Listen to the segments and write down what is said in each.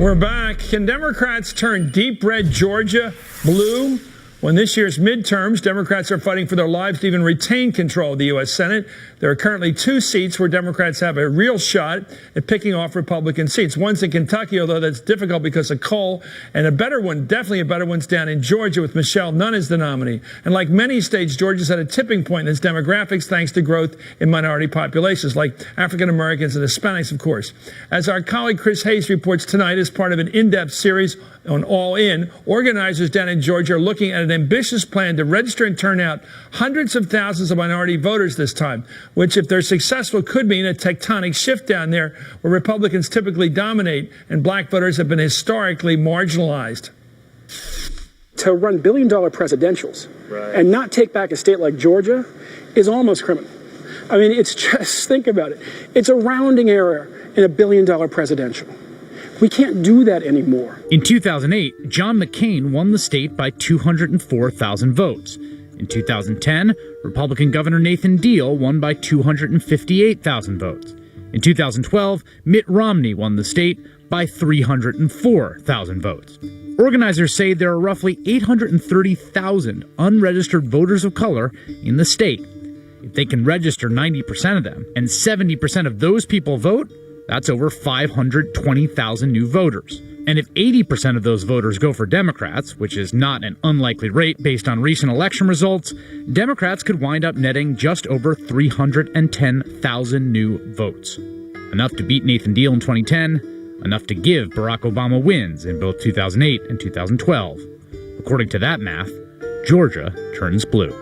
We're back. Can Democrats turn deep red Georgia blue? When this year's midterms, Democrats are fighting for their lives to even retain control of the U.S. Senate. There are currently 2 seats where Democrats have a real shot at picking off Republican seats. One's in Kentucky, although that's difficult because of coal, and a better one, definitely a better one's down in Georgia with Michelle Nunn as the nominee. And like many states, Georgia's at a tipping point in its demographics thanks to growth in minority populations, like African Americans and Hispanics, of course. As our colleague Chris Hayes reports tonight, as part of an in-depth series on All In, organizers down in Georgia are looking at an ambitious plan to register and turn out hundreds of thousands of minority voters this time, which, if they're successful, could mean a tectonic shift down there where Republicans typically dominate and black voters have been historically marginalized. To run billion-dollar presidentials and not take back a state like Georgia is almost criminal. I mean, it's just, think about it. It's a rounding error in a billion-dollar presidential. We can't do that anymore. In 2008, John McCain won the state by 204,000 votes. In 2010, Republican Governor Nathan Deal won by 258,000 votes. In 2012, Mitt Romney won the state by 304,000 votes. Organizers say there are roughly 830,000 unregistered voters of color in the state. If they can register 90% of them and 70% of those people vote, that's over 520,000 new voters. And if 80% of those voters go for Democrats, which is not an unlikely rate based on recent election results, Democrats could wind up netting just over 310,000 new votes. Enough to beat Nathan Deal in 2010, enough to give Barack Obama wins in both 2008 and 2012. According to that math, Georgia turns blue.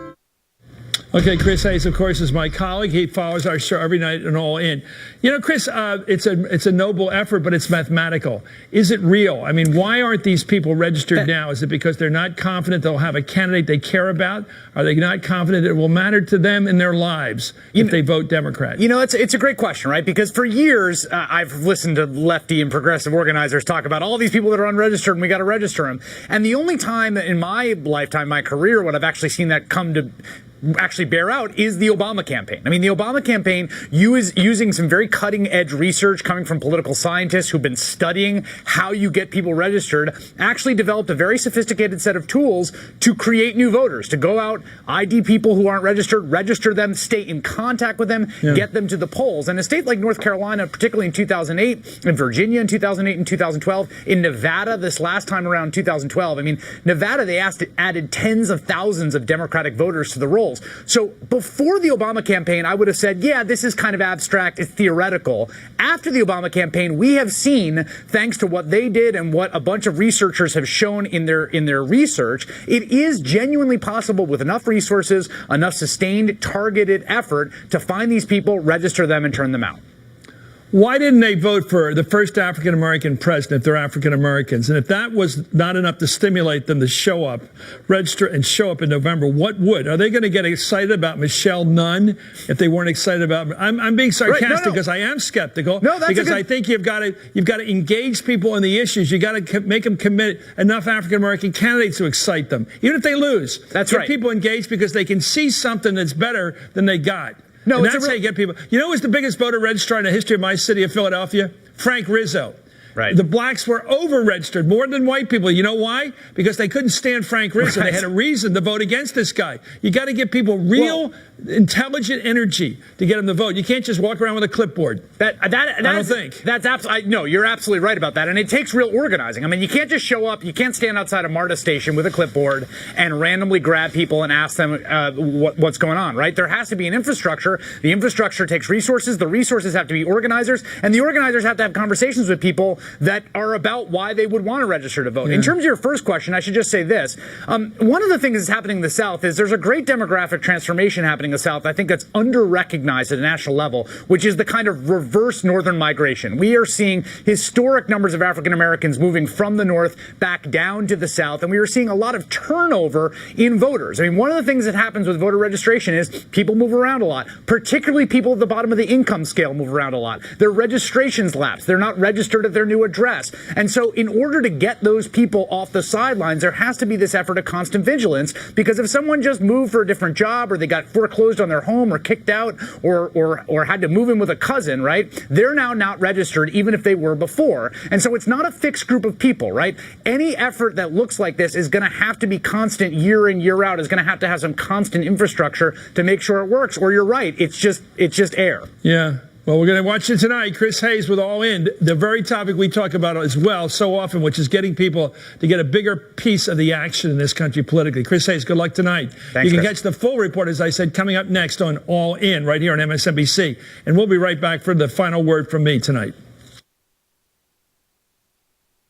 Okay, Chris Hayes, of course, is my colleague. He follows our show every night and All In. You know, Chris, it's a noble effort, but it's mathematical. Is it real? I mean, why aren't these people registered now? Is it because they're not confident they'll have a candidate they care about? Are they not confident it will matter to them in their lives if they vote Democrat? You know, it's a great question, right? Because for years, I've listened to lefty and progressive organizers talk about all these people that are unregistered and we got to register them. And the only time in my lifetime, my career, when I've actually seen that come to actually bear out is the Obama campaign. I mean, the Obama campaign using some very cutting-edge research coming from political scientists who've been studying how you get people registered, actually developed a very sophisticated set of tools to create new voters, to go out, ID people who aren't registered, register them, stay in contact with them, get them to the polls. And a state like North Carolina, particularly in 2008, in Virginia in 2008 and 2012, in Nevada this last time around 2012, I mean, Nevada, they added tens of thousands of Democratic voters to the rolls. So before the Obama campaign, I would have said, yeah, this is kind of abstract, it's theoretical. After the Obama campaign, we have seen, thanks to what they did and what a bunch of researchers have shown in their research, it is genuinely possible with enough resources, enough sustained, targeted effort to find these people, register them, and turn them out. Why didn't they vote for the first African-American president if they're African-Americans? And if that was not enough to stimulate them to show up, register, and show up in November, what would? Are they going to get excited about Michelle Nunn if they weren't excited about? I'm being sarcastic because I am skeptical. No, that's because I think you've got to engage people in the issues. You got to make them commit enough African-American candidates to excite them, even if they lose. That's Get right. people engaged because they can see something that's better than they got. No, and that's how you get people. You know who was the biggest voter registrar in the history of my city of Philadelphia? Frank Rizzo. Right. The blacks were over-registered more than white people. You know why? Because they couldn't stand Frank Rizzo. They had a reason to vote against this guy. You got to give people real, intelligent energy to get them to vote. You can't just walk around with a clipboard. I don't think. No, you're absolutely right about that. And it takes real organizing. I mean, you can't just show up. You can't stand outside a MARTA station with a clipboard and randomly grab people and ask them what's going on, right? There has to be an infrastructure. The infrastructure takes resources. The resources have to be organizers. And the organizers have to have conversations with people that are about why they would want to register to vote. In terms of your first question, I should just say this. One of the things that's happening in the South is there's a great demographic transformation happening in the South. I think that's under-recognized at a national level, which is the kind of reverse northern migration. We are seeing historic numbers of African Americans moving from the North back down to the South, and we are seeing a lot of turnover in voters. I mean, one of the things that happens with voter registration is people move around a lot, particularly people at the bottom of the income scale move around a lot. Their registrations lapse. They're not registered at their new to address. And so in order to get those people off the sidelines, there has to be this effort of constant vigilance, because if someone just moved for a different job, or they got foreclosed on their home, or kicked out, or had to move in with a cousin, right, they're now not registered even if they were before. And so it's not a fixed group of people, right? Any effort that looks like this is going to have to be constant year in, year out, is going to have some constant infrastructure to make sure it works, or you're right, it's just air. Yeah. Well, we're going to watch it tonight. Chris Hayes with All In, the very topic we talk about as well so often, which is getting people to get a bigger piece of the action in this country politically. Chris Hayes, good luck tonight. Thanks, you can Chris. catch the full report, as I said, coming up next on All In right here on MSNBC. And we'll be right back for the final word from me tonight.